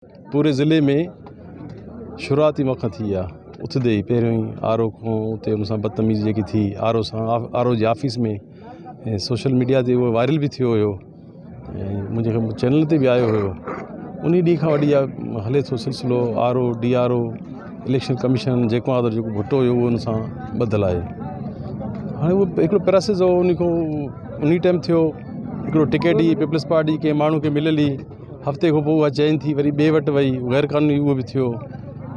पूरे ज़िले में शुरुआती मौक़ा थी आहे उथंदे ई पहिरियों ई आर ओ खां उते उन सां बदतमीज़ी जेकी थी आर ओ जी ऑफ़िस में ऐं सोशल मीडिया ते उहो वायरल बि थियो हुयो ऐं मुंहिंजे चैनल ते बि आयो हुयो। उन ॾींहं खां वठी हले थो सिलसिलो R O D R O election commission जेको आहे जेको भुटो हुयो उहो उन सां ॿधल आहे। हाणे उहो हिकिड़ो प्रोसेस हो उन टाइम थियो हिकिड़ो टिकेट ई पीपल्स पार्टी के माण्हू खे मिलियली हफ़्ते खां पोइ उहा चेंज थी वरी ॿिए वटि वई गैर क़ानूनी उहो बि थियो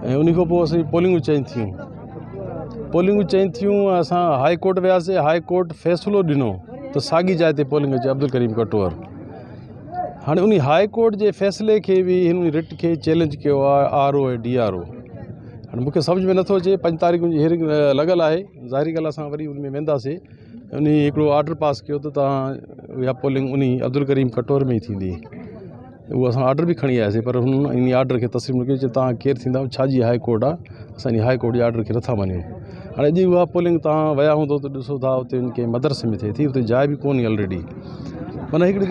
ऐं उन खां पोइ असांजी पोलिंगूं चेंज थियूं असां हाई कोर्ट वियासीं। हाई कोर्ट फ़ैसिलो ॾिनो त साॻी जाइ ते पोलिंग अचे अब्दुल करीम कटवर। हाणे उन हाई कोर्ट जे फ़ैसिले खे बि हिन रिट खे चैलेंज कयो आहे आर ओ ऐं डी आर ओ। हाणे मूंखे सम्झ में नथो अचे 5 तारीख़ जी हियरिंग लॻल आहे। ज़ाहिरी ॻाल्हि असां वरी उन में वेंदासीं। उन हिकिड़ो ऑर्डर पास कयो त तव्हां इहा पोलिंग उन अब्दुल करीम कटवर में ई थींदी। उहो असां ऑर्डर बि खणी आयासीं पर हुन इन ऑर्डर खे तस्लीम न कयो तव्हां केरु थींदा छाजी हाई कोर्ट आहे असां इन हाई कोर्ट जे ऑर्डर खे नथा मञूं। हाणे अॼु उहा पोलिंग तव्हां विया हूंदो त ॾिसो था उते उनखे मदरसे में थिए थी उते जाइ बि कोन्हे ऑलरेडी माना हिकिड़ी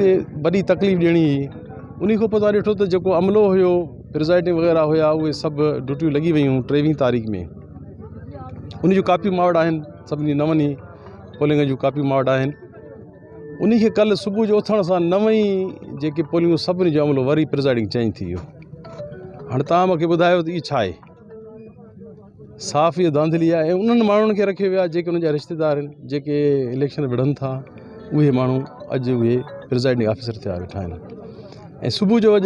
वॾी तकलीफ़ ॾियणी हुई। उन खां पोइ तव्हां ॾिठो त जेको अमलो हुयो प्रिज़ाइडिंग वग़ैरह हुया उहे सभु ड्यूटियूं लॻी वियूं 23 तारीख़ में। उन जूं कापियूं मां वटि आहिनि सभिनी 9 पोलिंग जूं कापियूं मां वटि आहिनि। उन खे कल्ह सुबुह जो उथण सां 9 जेके पोलिंगूं सभिनी जो अमलो वरी प्रिज़ाइडिंग चेंज थी वियो। हाणे तव्हां मूंखे ॿुधायो त इहा छा आहे। साफ़ इहा धांधली आहे ऐं उन्हनि माण्हुनि खे रखियो वियो आहे जेके उनजा रिश्तेदार आहिनि जेके इलेक्शन विढ़नि था उहे माण्हू अॼु उहे प्रिज़ाइडिंग ऑफिसर थिया वेठा आहिनि। ऐं सुबुह जो अॼु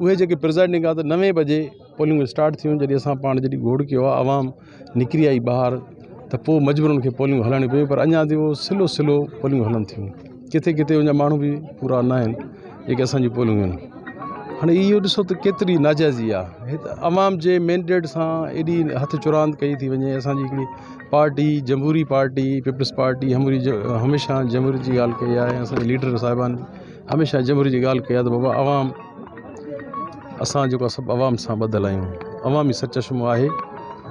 उहे जेके प्रिज़ाइडिंग आहे त 9 बजे पोलिंगूं स्टार्ट थियूं। जॾहिं असां पाण जॾहिं घोड़ कयो आहे आवाम निकिरी आई ॿाहिरि त पोइ मजबूरनि खे पोलिंगूं हलाइणियूं पियूं पर अञा ताईं उहो स्लो पोलिंगूं हलनि थियूं। किथे किथे उनजा माण्हू बि पूरा न आहिनि जेके असांजी पोलिंगूं आहिनि। हाणे इहो ॾिसो त केतिरी नाजाइज़ी आहे। हिते अवाम जे मैंडेट सां एॾी हथ चुरांद कई थी वञे। असांजी हिकिड़ी पार्टी जमहूरी पार्टी पीपल्स पार्टी हमेशह जमहूरी जी ॻाल्हि कई आहे। असांजे लीडर साहिबान हमेशह जमहूरी जी ॻाल्हि कई आहे त बाबा अवाम असां जेको आहे सभु अवाम सां ॿधियल आहियूं। अवामी सच चश्मो आहे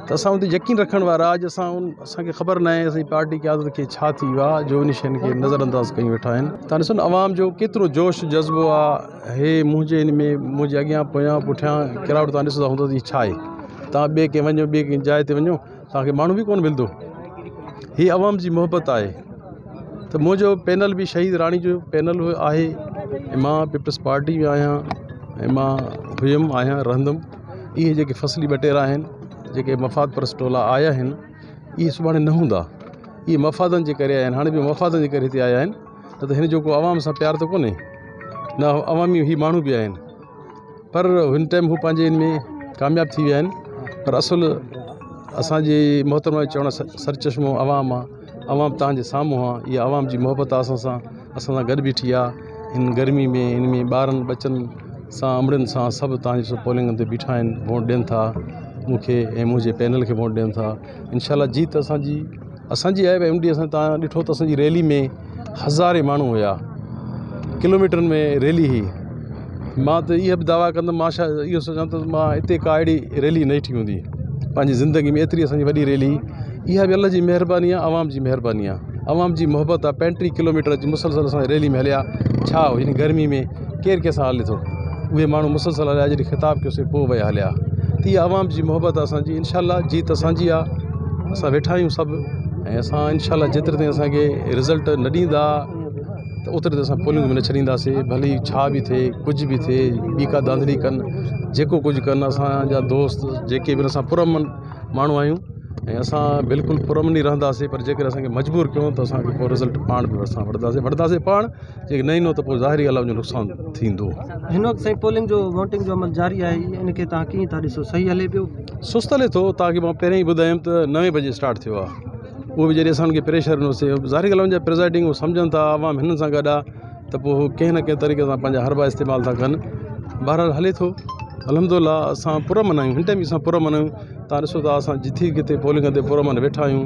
त असां उते यकीन रखण वारा अॼु असांखे ख़बर न आहे असांजी पार्टी क़यादत खे छा थी वियो आहे जो इन शयुनि खे नज़रअंदाज़ कयूं वेठा आहिनि। तव्हां ॾिसो न अवाम जो केतिरो जोश जज़्बो आहे। हे मुंहिंजे इन में मुंहिंजे अॻियां पोयां पुठियां किरावट तव्हां ॾिसंदा हूंदो त इहा छा आहे। तव्हां ॿिए कंहिं वञो ॿिए कंहिं जाइ ते वञो तव्हांखे माण्हू बि कोन मिलंदो। हीअ अवाम जी मोहबत आहे। त मुंहिंजो पैनल बि शहीद राणी जो पैनल आहे ऐं मां पीपल्स पार्टी में आहियां ऐं मां हुयुमि आहियां रहंदुमि। इहे जेके फसली बटेरा आहिनि जेके मफ़ाद परस्त टोला आया आहिनि इहे सुभाणे न हूंदा। इहे मफ़ादनि जे करे आया आहिनि। हाणे बि मफ़ादनि जे करे हिते आया आहिनि न त हिन जो को आवाम सां प्यार त कोन्हे न अवामी ही माण्हू बि आहिनि पर हिन टाइम हू पंहिंजे इन में कामयाबु थी विया आहिनि। पर असुल असांजे मोहतरमा चवण सर चश्मो अवाम आहे। अवाम तव्हांजे साम्हूं आहे। इहा अवाम जी मोहबत आहे असां सां गॾु बीठी आहे। हिन गर्मी में हिन में ॿारनि बचनि सां अमड़नि सां सभु तव्हांजे पोलिंगनि ते बीठा आहिनि वोट ॾियनि था मूंखे ऐं मुंहिंजे पैनल खे वोट ॾियनि था। इंशाल्लाह जीत असांजी आहे। भई उन ॾींहुं तव्हां ॾिठो त असांजी रैली में हज़ारे माण्हू हुया किलोमीटरनि में रैली हुई। मां त इहा बि दावा कंदुमि मां इहो सोचां त मां हिते का अहिड़ी रैली न ॾिठी हूंदी पंहिंजी ज़िंदगी में एतिरी असांजी वॾी रैली। इहा बि अल्लाह जी महिरबानी आहे अवाम जी महिरबानी आहे अवाम जी मोहबत आहे। 35 किलोमीटर जी मुसलसल असां रैली में हलिया छा हिन गर्मी में केरु कंहिंसां हले थो। उहे माण्हू मुसलसल हलिया जॾहिं ख़िताब कयोसीं पोइ विया हलिया। त इहा अवाम जी मोहबत आहे असांजी। इंशाल्लाह जीत असांजी आहे। असां वेठा आहियूं सभु ऐं असां इंशाल्लाह जेतिरे ताईं असांखे रिज़ल्ट न ॾींदा त ओतिरे ते असां पोलिंग में न छॾींदासीं। भली छा बि थिए कुझु बि थिए ॿी का धांधली कनि जेको कुझु कनि असांजा दोस्त जेके बि असां पुरअमन माण्हू आहियूं ऐं असां बिल्कुलु पुरअमन ई रहंदासीं। पर जेकर असांखे मजबूर कयूं त असांखे पोइ रिज़ल्ट पाण बि असां वठंदासीं पाण जेके न ईंदो त पोइ ज़ाहिरी ॻाल्हि आहे उनजो नुक़सानु थींदो। हिन वक़्तु साईं पोलिंग जो वोटिंग जो अमल जारी आहे इनखे तव्हां कीअं था ॾिसो सही हले पियो। सुस्तु हले थो। तव्हांखे मां पहिरियों ई ॿुधायुमि त 9 बजे स्टार्ट थियो आहे। उहो बि जॾहिं असांखे प्रेशर ॾिनोसीं ज़ाहिरी ॻाल्हि मुंहिंजा प्रिज़ाइडिंग उहो सम्झनि था अवाम हिननि सां गॾु आहे त पोइ हू कंहिं न कंहिं तरीक़े सां पंहिंजा हरबा इस्तेमालु था कनि। बहरहाल हले थो अल्हम्दुलिल्लाह असां पुरअमन आहियूं। हिन टाइम बि असां पुरअमन आहियूं। तव्हां ॾिसो था असां जिथे किथे पोलिंग ते पुरअमन वेठा आहियूं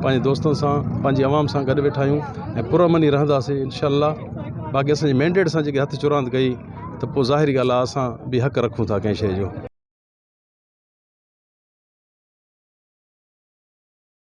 पंहिंजे दोस्तनि सां पंहिंजी अवाम सां गॾु वेठा आहियूं ऐं पुरअमन ई रहंदासीं इंशाअल्लाह। बाक़ी असांजे मैंडेट सां जेके हथ चुरांद कई त पोइ ज़ाहिरी ॻाल्हि आहे असां बि हक़ रखूं था कंहिं शइ जो।